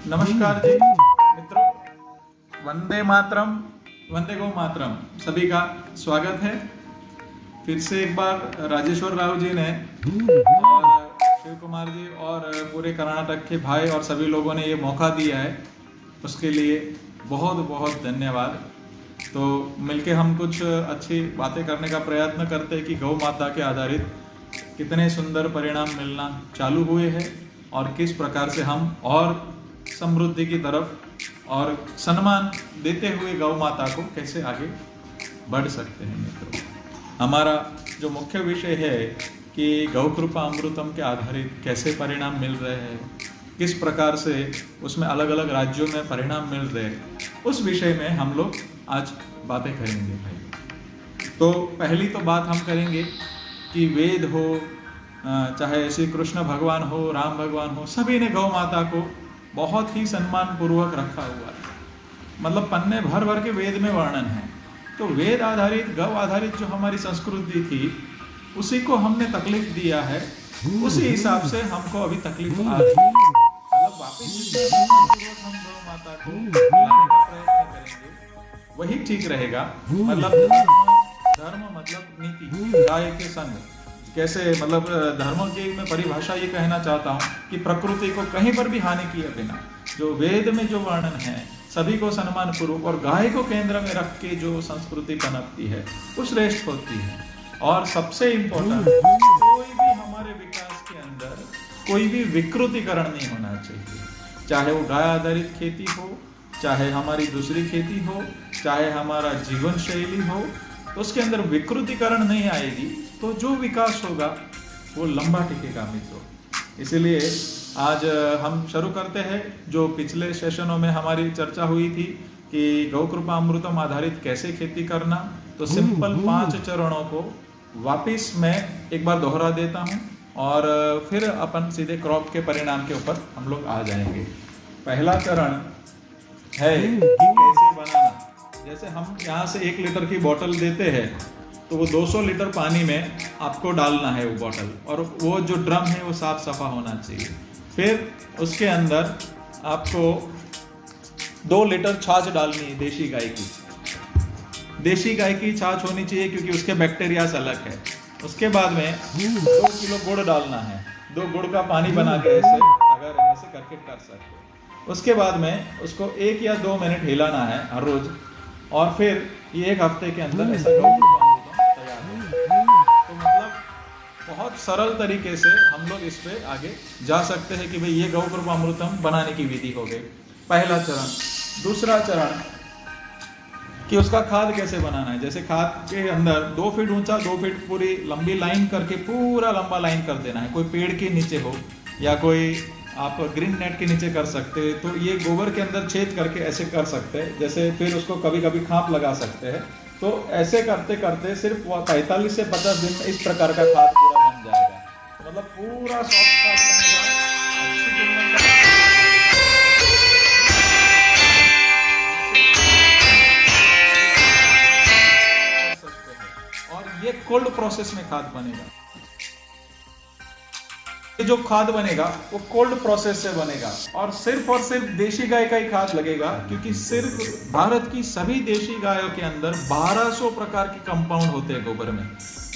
नमस्कार जी मित्रों, वंदे मातरम, वंदे गौ मातरम, सभी का स्वागत है। फिर से एक बार राजेश्वर राव जी ने और शिव कुमार जी और पूरे कर्नाटक के भाई और सभी लोगों ने ये मौका दिया है, उसके लिए बहुत बहुत धन्यवाद। तो मिलके हम कुछ अच्छी बातें करने का प्रयत्न करते हैं कि गौ माता के आधारित कितने सुंदर परिणाम मिलना चालू हुए हैं और किस प्रकार से हम और समृद्धि की तरफ और सम्मान देते हुए गौ माता को कैसे आगे बढ़ सकते हैं। मित्रों, हमारा जो मुख्य विषय है कि गौ कृपा अमृतम के आधारित कैसे परिणाम मिल रहे हैं, किस प्रकार से उसमें अलग अलग राज्यों में परिणाम मिल रहे हैं, उस विषय में हम लोग आज बातें करेंगे भाई। तो पहली तो बात हम करेंगे कि वेद हो, चाहे श्री कृष्ण भगवान हो, राम भगवान हो, सभी ने गौ माता को बहुत ही सम्मान पूर्वक रखा हुआ है। मतलब पन्ने भर भर के वेद में वर्णन है। तो वेद आधारित, गौ आधारित जो हमारी संस्कृति थी, उसी को हमने तकलीफ दिया है, उसी हिसाब से हमको अभी तकलीफ आ रही है। मतलब वापिस हम गौ माता को लाने का प्रयत्न करेंगे, वही ठीक रहेगा। मतलब धर्म मतलब नीति, गाय के संग कैसे, मतलब धर्म की मैं परिभाषा ये कहना चाहता हूँ कि प्रकृति को कहीं पर भी हानि किए बिना जो वेद में जो वर्णन है, सभी को सम्मान पूर्वक और गाय को केंद्र में रख के जो संस्कृति पनपती है, वो श्रेष्ठ होती है। और सबसे इम्पोर्टेंट, कोई भी हमारे विकास के अंदर कोई भी विकृतिकरण नहीं होना चाहिए। चाहे वो गाय आधारित खेती हो, चाहे हमारी दूसरी खेती हो, चाहे हमारा जीवन शैली हो, उसके अंदर विकृतिकरण नहीं आएगी तो जो विकास होगा वो लंबा टिकेगा मित्रों। इसीलिए आज हम शुरू करते हैं जो पिछले सेशनों में हमारी चर्चा हुई थी कि गौ कृपा अमृतम आधारित कैसे खेती करना। तो सिंपल 5 चरणों को वापिस मैं एक बार दोहरा देता हूँ और फिर अपन सीधे क्रॉप के परिणाम के ऊपर हम लोग आ जाएंगे। पहला चरण है कि कैसे बनाना। जैसे हम यहाँ से 1 लीटर की बोतल देते हैं तो वो 200 लीटर पानी में आपको डालना है वो बोतल, और वो जो ड्रम है वो साफ सफा होना चाहिए। फिर उसके अंदर आपको 2 लीटर छाछ डालनी है, देशी गाय की। देशी गाय की छाछ होनी चाहिए क्योंकि उसके बैक्टीरिया अलग है। उसके बाद में 2 किलो गुड़ डालना है। 2 गुड़ का पानी बना के ऐसे अगर ऐसे करके कर सकते। उसके बाद में उसको 1 या 2 मिनट हिलाना है हर रोज, और फिर ये 1 हफ्ते के अंदर ऐसा गौ कृपा अमृतम तैयार हो। तो मतलब बहुत सरल तरीके से हम लोग इस पे आगे जा सकते हैं कि भाई ये गौ कृपा अमृतम बनाने की विधि हो गई, पहला चरण। दूसरा चरण कि उसका खाद कैसे बनाना है। जैसे खाद के अंदर 2 फीट ऊंचा, 2 फीट पूरी लंबी लाइन करके पूरा लंबा लाइन कर देना है। कोई पेड़ के नीचे हो या कोई आप ग्रीन नेट के नीचे कर सकते हैं, तो ये गोबर के अंदर छेद करके ऐसे कर सकते हैं। जैसे फिर उसको कभी कभी खाप लगा सकते हैं। तो ऐसे करते करते सिर्फ 45 से 50 दिन में इस प्रकार का खाद पूरा बन जाएगा। मतलब पूरा सॉफ्ट खाद बनेगा, अच्छी गुणवत्ता। और ये कोल्ड प्रोसेस में खाद बनेगा। ये जो खाद बनेगा वो कोल्ड प्रोसेस से बनेगा और सिर्फ देशी गाय का ही खाद लगेगा, क्योंकि सिर्फ भारत की सभी देशी गायों के अंदर 1200 प्रकार के कंपाउंड होते हैं गोबर में,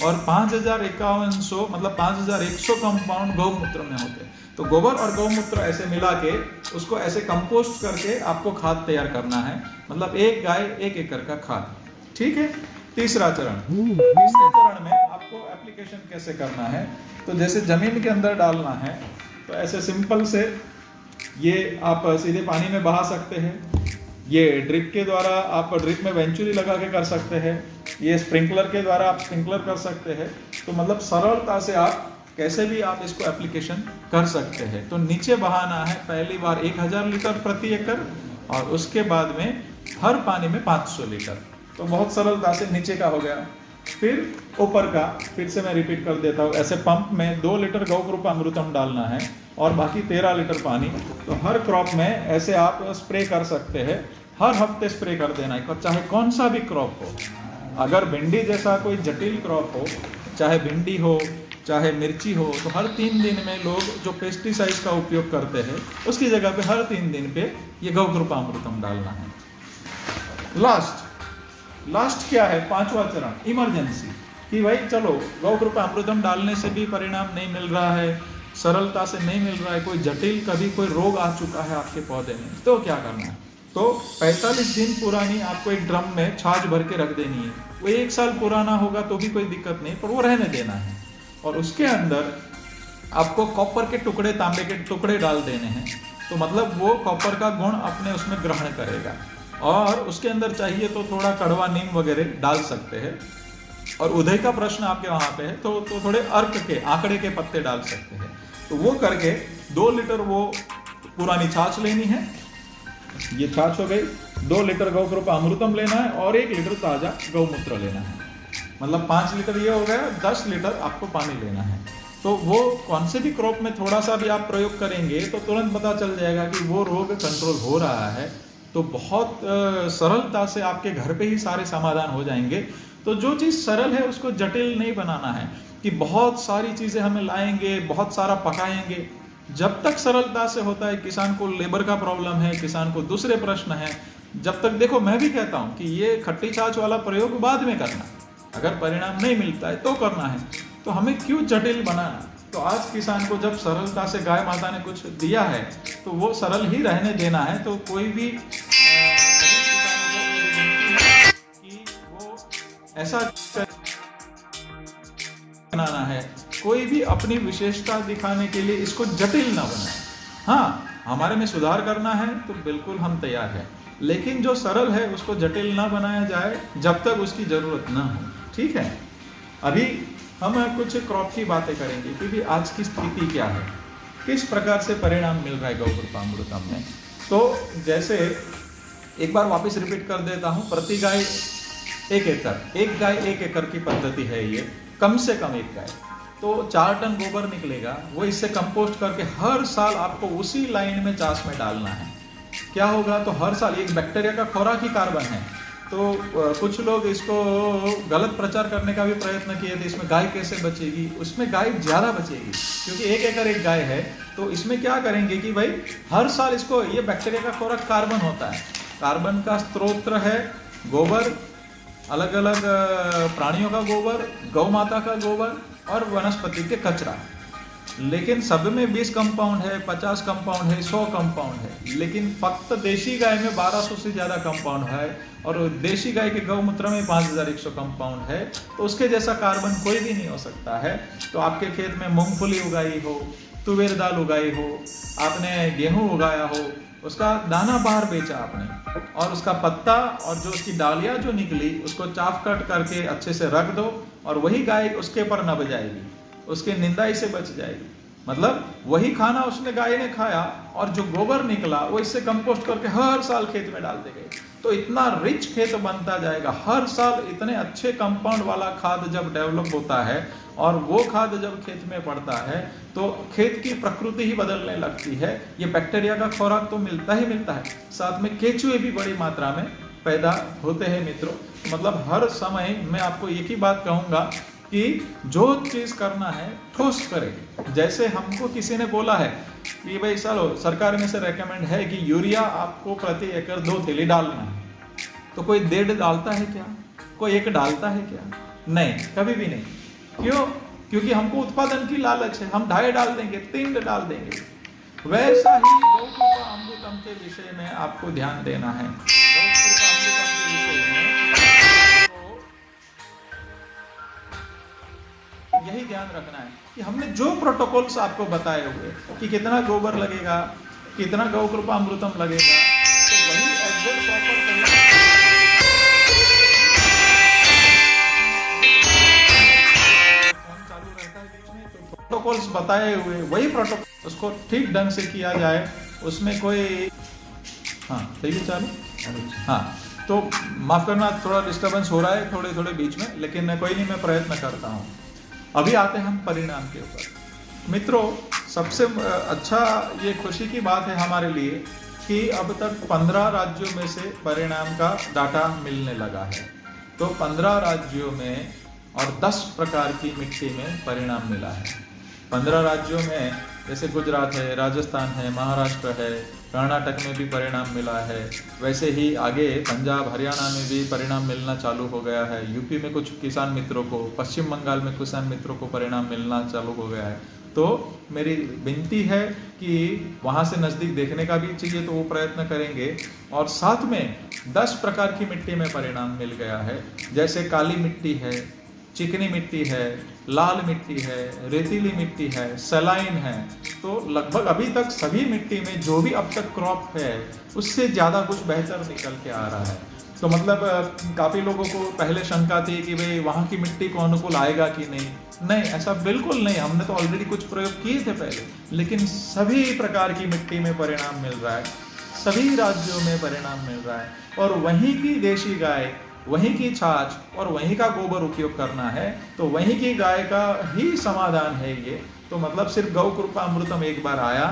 और 5151 मतलब 5100 कंपाउंड गौमूत्र में होते हैं। तो गोबर और गौमूत्र ऐसे मिला के उसको ऐसे कंपोस्ट करके आपको खाद तैयार करना है। मतलब 1 गाय 1 एकड़ का खाद। ठीक है। तीसरा चरण, तीसरे चरण में आपको एप्लीकेशन कैसे करना है। तो जैसे जमीन के अंदर डालना है तो ऐसे सिंपल से ये आप सीधे पानी में बहा सकते हैं। ये ड्रिप के द्वारा आप ड्रिप में वेंचुरी लगा के कर सकते हैं। ये स्प्रिंकलर के द्वारा आप स्प्रिंकलर कर सकते हैं। तो मतलब सरलता से आप कैसे भी आप इसको एप्लीकेशन कर सकते हैं। तो नीचे बहाना है पहली बार 1000 लीटर प्रति एकड़, और उसके बाद में हर पानी में 500 लीटर। तो बहुत सरलता से नीचे का हो गया। फिर ऊपर का फिर से मैं रिपीट कर देता हूँ। ऐसे पंप में 2 लीटर गौ कृपा अमृतम डालना है और बाकी 13 लीटर पानी। तो हर क्रॉप में ऐसे आप स्प्रे कर सकते हैं। हर हफ्ते स्प्रे कर देना है, चाहे कौन सा भी क्रॉप हो। अगर भिंडी जैसा कोई जटिल क्रॉप हो, चाहे भिंडी हो चाहे मिर्ची हो, तो हर 3 दिन में लोग जो पेस्टिसाइड्स का उपयोग करते हैं उसकी जगह पे हर 3 दिन पे ये गौकृपामृतम डालना है। लास्ट क्या है, 5वां चरण, इमरजेंसी, कि भाई चलो गौकृपामृतम डालने से भी परिणाम नहीं मिल रहा है, सरलता से नहीं मिल रहा है, कोई जटिल कभी कोई रोग आ चुका है आपके पौधे में, तो क्या करना है? तो 45 दिन पुरानी आपको एक ड्रम में छाछ भर के रख देनी है। वो 1 साल पुराना होगा तो भी कोई दिक्कत नहीं, पर वो रहने देना है। और उसके अंदर आपको कॉपर के टुकड़े, तांबे के टुकड़े डाल देने हैं, तो मतलब वो कॉपर का गुण अपने उसमें ग्रहण करेगा। और उसके अंदर चाहिए तो थोड़ा कड़वा नीम वगैरह डाल सकते हैं। और उदय का प्रश्न आपके वहां पे है तो थोड़े अर्क के, आंकड़े के पत्ते डाल सकते हैं। तो वो करके 2 लीटर वो पुरानी छाछ लेनी है, ये छाछ हो गई। 2 लीटर गौकृपामृतम लेना है और 1 लीटर ताजा गौमूत्र लेना है, मतलब 5 लीटर ये हो गया, 10 लीटर आपको पानी लेना है। तो वो कौन से भी क्रॉप में थोड़ा सा भी आप प्रयोग करेंगे तो तुरंत पता चल जाएगा कि वो रोग कंट्रोल हो रहा है। तो बहुत सरलता से आपके घर पे ही सारे समाधान हो जाएंगे। तो जो चीज़ सरल है उसको जटिल नहीं बनाना है कि बहुत सारी चीज़ें हमें लाएंगे, बहुत सारा पकाएंगे। जब तक सरलता से होता है, किसान को लेबर का प्रॉब्लम है, किसान को दूसरे प्रश्न है, जब तक देखो मैं भी कहता हूँ कि ये खट्टी छाछ वाला प्रयोग बाद में करना, अगर परिणाम नहीं मिलता है तो करना है, तो हमें क्यों जटिल बनाना। तो आज किसान को जब सरलता से गाय माता ने कुछ दिया है तो वो सरल ही रहने देना है। तो कोई भी कि वो ऐसा बनाना है, कोई भी अपनी विशेषता दिखाने के लिए इसको जटिल ना बनाए। हाँ, हमारे में सुधार करना है तो बिल्कुल हम तैयार हैं, लेकिन जो सरल है उसको जटिल ना बनाया जाए जब तक उसकी जरूरत ना हो। ठीक है, अभी हम कुछ क्रॉप की बातें करेंगे क्योंकि आज की स्थिति क्या है, किस प्रकार से परिणाम मिल रहा है गौकृपामृतम में। तो जैसे एक बार वापस रिपीट कर देता हूँ, प्रति गाय 1 एकड़, एक गाय 1 एकड़ की पद्धति है ये, कम से कम 1 गाय, तो 4 टन गोबर निकलेगा। वो इससे कंपोस्ट करके हर साल आपको उसी लाइन में चास में डालना है। क्या होगा, तो हर साल एक बैक्टीरिया का खुराक ही कार्बन है। तो कुछ लोग इसको गलत प्रचार करने का भी प्रयत्न किए थे, इसमें गाय कैसे बचेगी। उसमें गाय ज़्यादा बचेगी क्योंकि 1 एकड़ 1 गाय है। तो इसमें क्या करेंगे कि भाई हर साल इसको, ये बैक्टीरिया का खुराक कार्बन होता है, कार्बन का स्रोत है गोबर, अलग अलग प्राणियों का गोबर, गौ माता का गोबर और वनस्पति के कचरा। लेकिन सब में 20 कंपाउंड है, 50 कंपाउंड है, 100 कंपाउंड है, लेकिन फक्त देशी गाय में 1200 से ज़्यादा कंपाउंड है और देशी गाय के गौमूत्र में 5100 कंपाउंड है। तो उसके जैसा कार्बन कोई भी नहीं हो सकता है। तो आपके खेत में मूंगफली उगाई हो, तुवेर दाल उगाई हो, आपने गेहूँ उगाया हो, उसका दाना बाहर बेचा आपने और उसका पत्ता और जो उसकी डालियाँ जो निकली उसको चाफ कट करके अच्छे से रख दो और वही गाय उसके पर न बजाएगी, उसके निंदाई से बच जाएगी। मतलब वही खाना उसने गाय ने खाया और जो गोबर निकला वो इससे कंपोस्ट करके हर साल खेत में डाल देंगे। तो इतना रिच खेत बनता जाएगा हर साल। इतने अच्छे कंपाउंड वाला खाद जब डेवलप होता है और वो खाद जब खेत में पड़ता है तो खेत की प्रकृति ही बदलने लगती है। ये बैक्टीरिया का खुराक तो मिलता ही मिलता है, साथ में केचुए भी बड़ी मात्रा में पैदा होते हैं मित्रों। मतलब हर समय मैं आपको एक ही बात कहूँगा कि जो चीज़ करना है ठोस करें। जैसे हमको किसी ने बोला है कि भाई चलो सरकार में से रेकमेंड है कि यूरिया आपको प्रति एकड़ 2 थैली डालना है, तो कोई 1.5 डालता है क्या, कोई 1 डालता है क्या? नहीं, कभी भी नहीं। क्यों? क्योंकि हमको उत्पादन की लालच है, हम 2.5 डाल देंगे, 3 डाल देंगे। वैसा ही गौकृपामृतम के विषय में आपको ध्यान देना है। गौकृपामृतम के विषय में यही ध्यान रखना है कि हमने जो प्रोटोकॉल्स आपको बताए हुए कि कितना गोबर लगेगा, कितना गौकृपामृतम लगेगा, तो वही एग्जैक्ट चालू रहता है बीच में। तो प्रोटोकॉल्स बताए हुए वही प्रोटोकॉल उसको ठीक ढंग से किया जाए, उसमें कोई सही है चालू। हाँ, तो माफ करना, थोड़ा डिस्टर्बेंस हो रहा है थोड़े बीच में, लेकिन कोई नहीं, मैं प्रयत्न करता हूँ। अभी आते हैं हम परिणाम के ऊपर। मित्रों, सबसे अच्छा ये खुशी की बात है हमारे लिए कि अब तक 15 राज्यों में से परिणाम का डाटा मिलने लगा है। तो 15 राज्यों में और 10 प्रकार की मिट्टी में परिणाम मिला है। 15 राज्यों में जैसे गुजरात है, राजस्थान है, महाराष्ट्र है, कर्नाटक में भी परिणाम मिला है। वैसे ही आगे पंजाब, हरियाणा में भी परिणाम मिलना चालू हो गया है। यूपी में कुछ किसान मित्रों को, पश्चिम बंगाल में किसान मित्रों को परिणाम मिलना चालू हो गया है। तो मेरी विनती है कि वहाँ से नज़दीक देखने का भी चाहिए, तो वो प्रयत्न करेंगे। और साथ में 10 प्रकार की मिट्टी में परिणाम मिल गया है, जैसे काली मिट्टी है, चिकनी मिट्टी है, लाल मिट्टी है, रेतीली मिट्टी है, सलाइन है। तो लगभग अभी तक सभी मिट्टी में जो भी अब तक क्रॉप है उससे ज़्यादा कुछ बेहतर निकल के आ रहा है। तो मतलब काफ़ी लोगों को पहले शंका थी कि भाई वहाँ की मिट्टी को अनुकूल आएगा कि नहीं। नहीं, ऐसा बिल्कुल नहीं। हमने तो ऑलरेडी कुछ प्रयोग किए थे पहले, लेकिन सभी प्रकार की मिट्टी में परिणाम मिल रहा है, सभी राज्यों में परिणाम मिल रहा है। और वहीं की देशी गाय, वहीं की छाछ और वहीं का गोबर उपयोग करना है, तो वहीं की गाय का ही समाधान है ये। तो मतलब सिर्फ गौ कृपा अमृतम एक बार आया,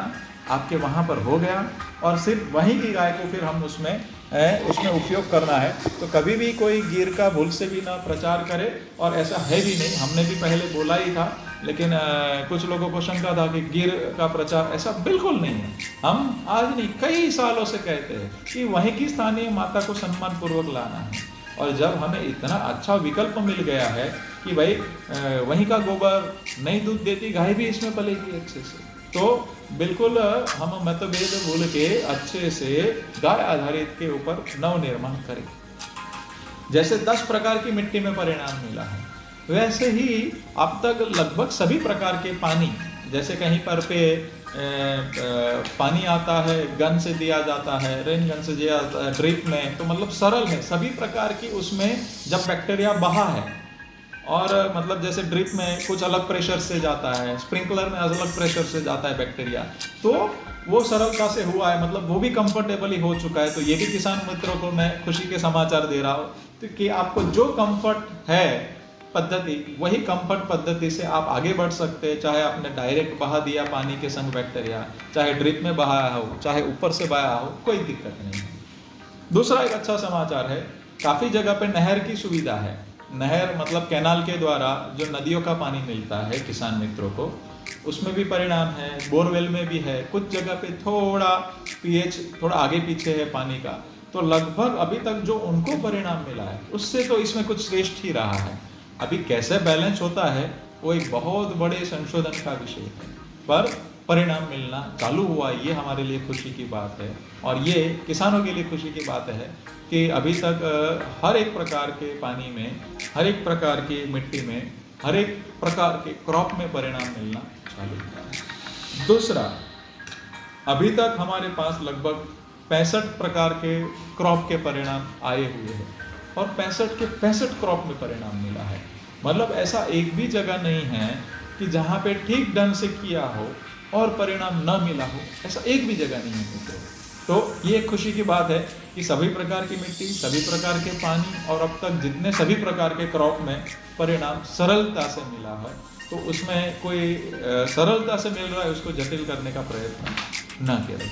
आपके वहाँ पर हो गया, और सिर्फ वहीं की गाय को फिर हम उसमें उपयोग करना है। तो कभी भी कोई गिर का भूल से भी ना प्रचार करे, और ऐसा है भी नहीं। हमने भी पहले बोला ही था, लेकिन कुछ लोगों को शंका था कि गिर का प्रचार, ऐसा बिल्कुल नहीं है। हम आज नहीं, कई सालों से कहते हैं कि वहीं की स्थानीय माता को सम्मान पूर्वक लाना है। और जब हमें इतना अच्छा विकल्प मिल गया है कि भाई वहीं का गोबर, नहीं दूध देती गाय भी इसमें पलेगी अच्छे से, तो बिल्कुल हम मतभेद भूल के अच्छे से गाय आधारित के ऊपर नवनिर्माण करें। जैसे 10 प्रकार की मिट्टी में परिणाम मिला है, वैसे ही अब तक लगभग सभी प्रकार के पानी, जैसे कहीं पर पे पानी आता है, गन से दिया जाता है, रेन गन से दिया जाता है, ड्रिप में, तो मतलब सरल है सभी प्रकार की। उसमें जब बैक्टीरिया बहा है, और मतलब जैसे ड्रिप में कुछ अलग प्रेशर से जाता है, स्प्रिंकलर में अलग प्रेशर से जाता है बैक्टीरिया, तो वो सरलता से हुआ है, मतलब वो भी कंफर्टेबली हो चुका है। तो ये भी किसान मित्रों को मैं खुशी के समाचार दे रहा हूँ, तो कि आपको जो कंफर्ट है पद्धति, वही कंफर्ट पद्धति से आप आगे बढ़ सकते हैं। चाहे आपने डायरेक्ट बहा दिया पानी के संग बैक्टीरिया, चाहे ड्रिप में बहाया हो, चाहे ऊपर से बहाया हो, कोई दिक्कत नहीं है। दूसरा एक अच्छा समाचार है, काफ़ी जगह पे नहर की सुविधा है। नहर मतलब कैनाल के द्वारा जो नदियों का पानी मिलता है किसान मित्रों को, उसमें भी परिणाम है। बोरवेल में भी है। कुछ जगह पे थोड़ा पीएच थोड़ा आगे पीछे है पानी का, तो लगभग अभी तक जो उनको परिणाम मिला है उससे तो इसमें कुछ श्रेष्ठ ही रहा है। अभी कैसे बैलेंस होता है वो एक बहुत बड़े संशोधन का विषय है, पर परिणाम मिलना चालू हुआ, ये हमारे लिए खुशी की बात है। और ये किसानों के लिए खुशी की बात है कि अभी तक हर एक प्रकार के पानी में, हर एक प्रकार की मिट्टी में, हर एक प्रकार के क्रॉप में परिणाम मिलना चालू हुआ है। दूसरा, अभी तक हमारे पास लगभग 65 प्रकार के क्रॉप के परिणाम आए हुए हैं, और 65 के 65 क्रॉप में परिणाम मिला है। मतलब ऐसा एक भी जगह नहीं है कि जहाँ पे ठीक ढंग से किया हो और परिणाम न मिला हो, ऐसा एक भी जगह नहीं है मित्रों। तो ये खुशी की बात है कि सभी प्रकार की मिट्टी, सभी प्रकार के पानी, और अब तक जितने सभी प्रकार के क्रॉप में परिणाम सरलता से मिला है। तो उसमें कोई सरलता से मिल रहा है, उसको जटिल करने का प्रयत्न न करें।